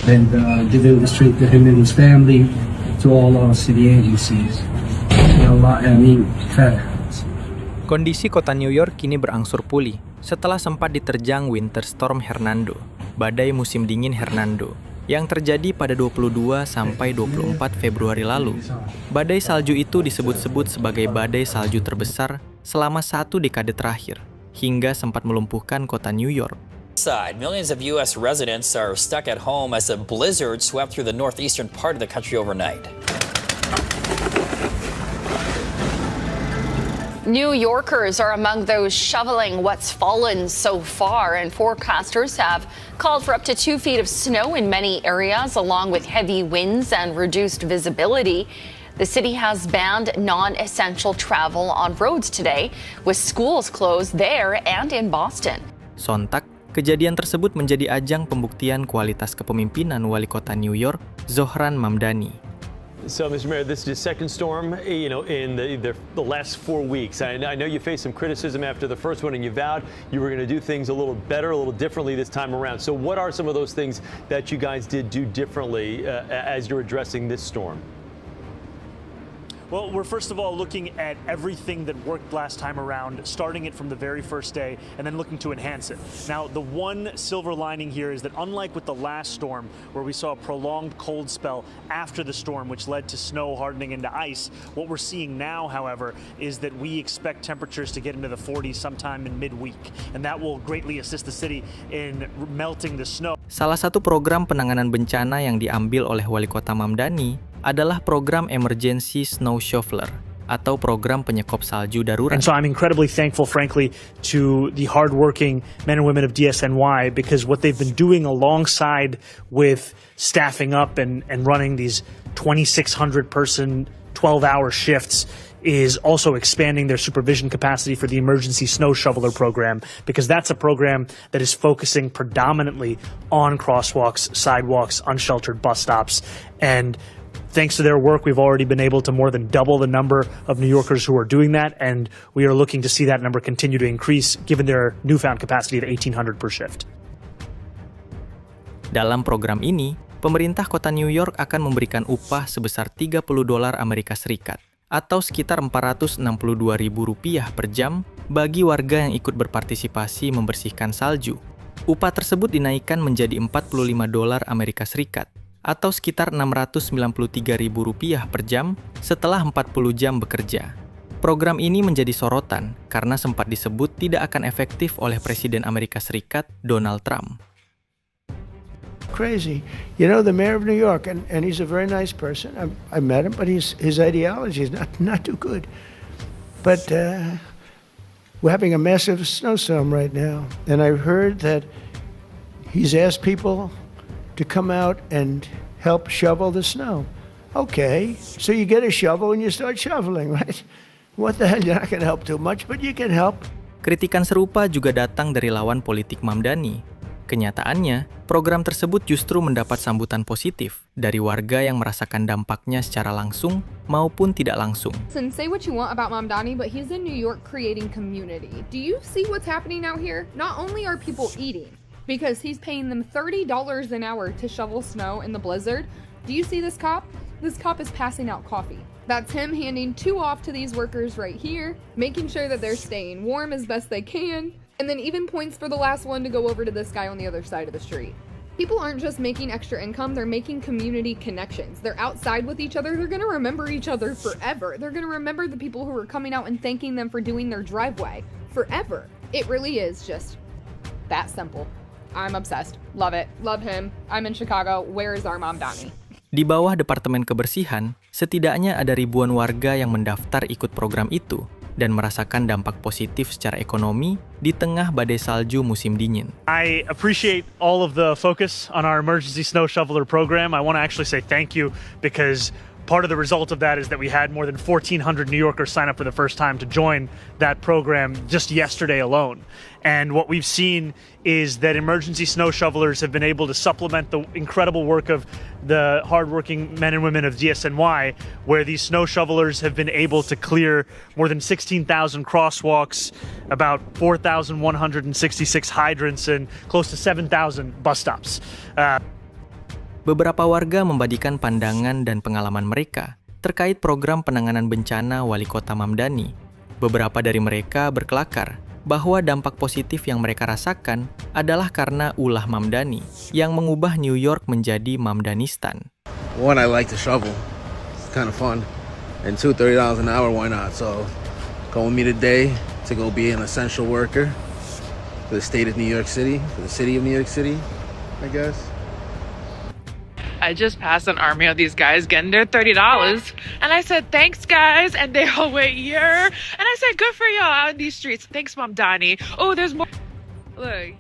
and giving the street to him and his family, to all our city agencies. Kondisi kota New York kini berangsur pulih setelah sempat diterjang Winter Storm Hernando, badai musim dingin Hernando, yang terjadi pada 22 sampai 24 Februari lalu. Badai salju itu disebut-sebut sebagai badai salju terbesar selama 1 dekade terakhir, hingga sempat melumpuhkan kota New York. Millions of U.S. residents are stuck at home as a blizzard swept through the northeastern part of the country overnight. New Yorkers are among those shoveling what's fallen so far, and forecasters have called for up to 2 feet of snow in many areas, along with heavy winds and reduced visibility. The city has banned non-essential travel on roads today, with schools closed there and in Boston. Sontak, kejadian tersebut menjadi ajang pembuktian kualitas kepemimpinan wali kota New York, Zohran Mamdani. So, Mr. Mayor, this is the second storm, in the last 4 weeks. I know you faced some criticism after the first one, and you vowed you were going to do things a little better, a little differently this time around. So what are some of those things that you guys did do differently as you're addressing this storm? Well, we're first of all looking at everything that worked last time around, starting it from the very first day, and then looking to enhance it. Now, the one silver lining here is that unlike with the last storm, where we saw a prolonged cold spell after the storm, which led to snow hardening into ice, what we're seeing now, however, is that we expect temperatures to get into the 40s sometime in midweek, and that will greatly assist the city in melting the snow. Salah satu program penanganan bencana yang diambil oleh Wali Kota Mamdani adalah program Emergency Snow Shoveler atau program penyekop salju darurat. And so I'm incredibly thankful, frankly, to the hardworking men and women of DSNY, because what they've been doing alongside with staffing up and running these 2,600 person 12-hour shifts is also expanding their supervision capacity for the Emergency Snow Shoveler program, because that's a program that is focusing predominantly on crosswalks, sidewalks, unsheltered bus stops, and thanks to their work, we've already been able to more than double the number of New Yorkers who are doing that, and we are looking to see that number continue to increase given their newfound capacity of 1,800 per shift. Dalam program ini, pemerintah kota New York akan memberikan upah sebesar $30 Amerika Serikat atau sekitar Rp462.000 per jam bagi warga yang ikut berpartisipasi membersihkan salju. Upah tersebut dinaikkan menjadi $45 Amerika Serikat atau sekitar Rp693.000 per jam setelah 40 jam bekerja. Program ini menjadi sorotan karena sempat disebut tidak akan efektif oleh Presiden Amerika Serikat, Donald Trump. Crazy. You know, the mayor of New York, and he's a very nice person. I met him, but his ideology is not too good. But we're having a massive snowstorm right now, and I've heard that he's asked people to come out and help shovel the snow. Okay, so you get a shovel and you start shoveling, right? What the hell, you're not going to help too much, but you can help. Kritikan serupa juga datang dari lawan politik Mamdani. Kenyataannya, program tersebut justru mendapat sambutan positif dari warga yang merasakan dampaknya secara langsung maupun tidak langsung. Say what you want about Mamdani, but he's in New York creating community. Do you see what's happening out here? Not only are people eating, because he's paying them $30 an hour to shovel snow in the blizzard. Do you see this cop? This cop is passing out coffee. That's him handing 2 off to these workers right here, making sure that they're staying warm as best they can, and then even points for the last one to go over to this guy on the other side of the street. People aren't just making extra income, they're making community connections. They're outside with each other, they're gonna remember each other forever. They're gonna remember the people who are coming out and thanking them for doing their driveway forever. It really is just that simple. I'm obsessed. Love it. Love him. I'm in Chicago. Where is our Mamdani? Di bawah Departemen Kebersihan, setidaknya ada ribuan warga yang mendaftar ikut program itu dan merasakan dampak positif secara ekonomi di tengah badai salju musim dingin. I appreciate all of the focus on our Emergency Snow Shoveler program. I want to actually say thank you, because part of the result of that is that we had more than 1,400 New Yorkers sign up for the first time to join that program just yesterday alone. And what we've seen is that emergency snow shovelers have been able to supplement the incredible work of the hardworking men and women of DSNY, where these snow shovelers have been able to clear more than 16,000 crosswalks, about 4,166 hydrants, and close to 7,000 bus stops. beberapa warga membagikan pandangan dan pengalaman mereka terkait program penanganan bencana Wali Kota Mamdani. Beberapa dari mereka berkelakar bahwa dampak positif yang mereka rasakan adalah karena ulah Mamdani yang mengubah New York menjadi Mamdanistan. One, I like to shovel. It's kind of fun. And two, $30 an hour, why not? So, go with me today to go be an essential worker for the state of New York City, for the city of New York City, I guess. I just passed an army of these guys getting their $30. And I said, thanks, guys. And they all went, yeah. And I said, good for y'all out in these streets. Thanks, Mom Donnie. Oh, there's more. Look.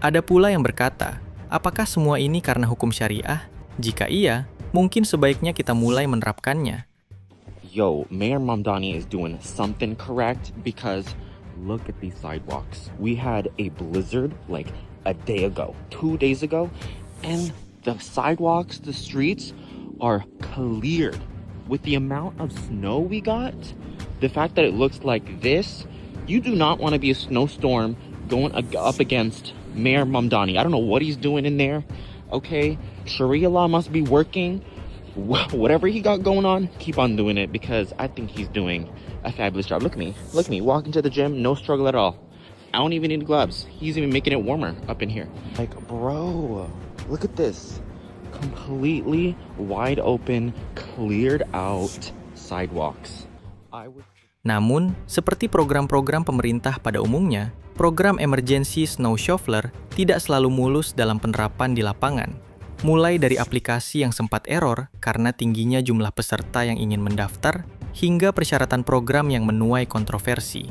Ada pula yang berkata, apakah semua ini karena hukum syariah? Jika iya, mungkin sebaiknya kita mulai menerapkannya. Yo, Mayor Mamdani is doing something correct because look at these sidewalks. We had a blizzard like a day ago, 2 days ago, and the sidewalks, the streets are cleared. With the amount of snow we got, the fact that it looks like this, you do not want to be a snowstorm going up against Mayor Mamdani. I don't know what he's doing in there. Okay, Sharia law must be working. Whatever he got going on, keep on doing it because I think he's doing a fabulous job. Look at me, walking to the gym, no struggle at all. I don't even need gloves. He's even making it warmer up in here. Like, bro, look at this. Completely wide open, cleared out sidewalks. Namun, seperti program-program pemerintah pada umumnya, program emergency snow shoveler tidak selalu mulus dalam penerapan di lapangan. Mulai dari aplikasi yang sempat error karena tingginya jumlah peserta yang ingin mendaftar, hingga persyaratan program yang menuai kontroversi.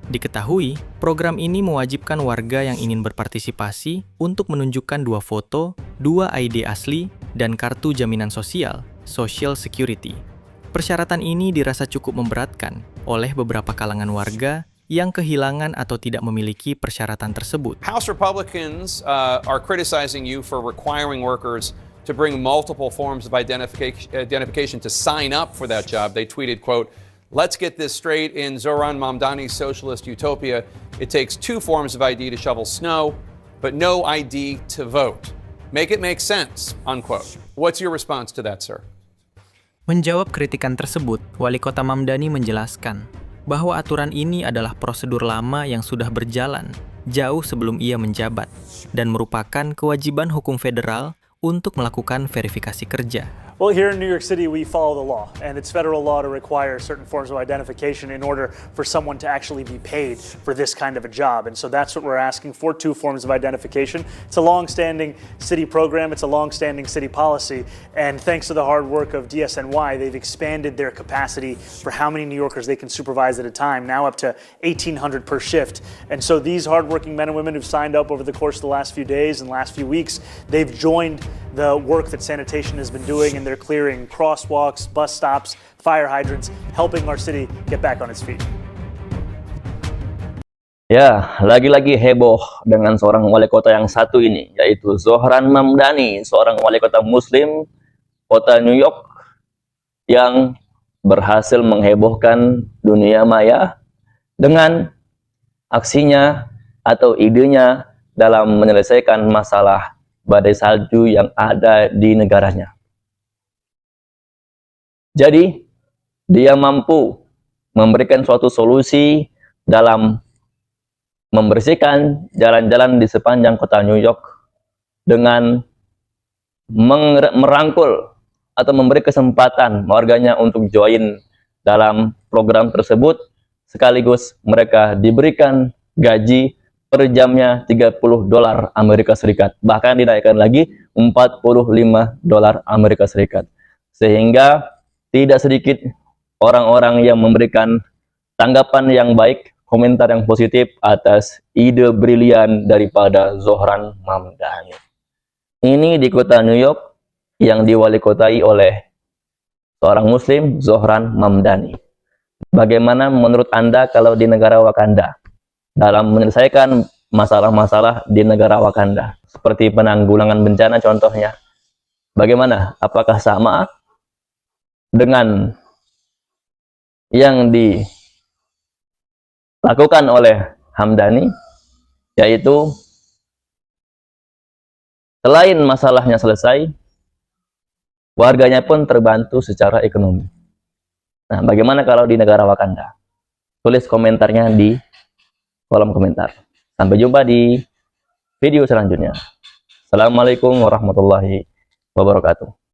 Diketahui, program ini mewajibkan warga yang ingin berpartisipasi untuk menunjukkan 2 foto, 2 ID asli, dan kartu jaminan sosial, Social Security. Persyaratan ini dirasa cukup memberatkan oleh beberapa kalangan warga yang kehilangan atau tidak memiliki persyaratan tersebut. House Republicans are criticizing you for requiring workers to bring multiple forms of identification to sign up for that job. They tweeted, quote, "Let's get this straight. In Zohran Mamdani's socialist utopia, it takes 2 forms of ID to shovel snow, but no ID to vote. Make it make sense," unquote. What's your response to that, sir? Menjawab kritikan tersebut, Wali Kota Mamdani menjelaskan bahwa aturan ini adalah prosedur lama yang sudah berjalan jauh sebelum ia menjabat dan merupakan kewajiban hukum federal untuk melakukan verifikasi kerja. Well, here in New York City, we follow the law, and it's federal law to require certain forms of identification in order for someone to actually be paid for this kind of a job. And so that's what we're asking for, 2 forms of identification. It's a long-standing city program. It's a long-standing city policy. And thanks to the hard work of DSNY, they've expanded their capacity for how many New Yorkers they can supervise at a time, now up to 1,800 per shift. And so these hardworking men and women who've signed up over the course of the last few days and last few weeks, they've joined the work that sanitation has been doing, and they're clearing crosswalks, bus stops, fire hydrants, helping our city get back on its feet. Ya, lagi-lagi heboh dengan seorang wali kota yang satu ini, yaitu Zohran Mamdani, seorang wali kota muslim kota New York yang berhasil menghebohkan dunia maya dengan aksinya atau idenya dalam menyelesaikan masalah badai salju yang ada di negaranya. Jadi, dia mampu memberikan suatu solusi dalam membersihkan jalan-jalan di sepanjang kota New York dengan merangkul atau memberi kesempatan warganya untuk join dalam program tersebut, sekaligus mereka diberikan gaji per jamnya $30 Amerika Serikat, bahkan dinaikkan lagi $45 Amerika Serikat, sehingga tidak sedikit orang-orang yang memberikan tanggapan yang baik, komentar yang positif atas ide brilian daripada Zohran Mamdani. Ini di kota New York yang diwali kotai oleh seorang muslim, Zohran Mamdani. Bagaimana menurut Anda kalau di negara Wakanda dalam menyelesaikan masalah-masalah di negara Wakanda, seperti penanggulangan bencana contohnya? Bagaimana? Apakah sama dengan yang dilakukan oleh Hamdani, yaitu Selain masalahnya selesai, warganya pun terbantu secara ekonomi. Nah, bagaimana kalau di negara Wakanda? Tulis komentarnya di kolom komentar. Sampai jumpa di video selanjutnya. Assalamualaikum warahmatullahi wabarakatuh.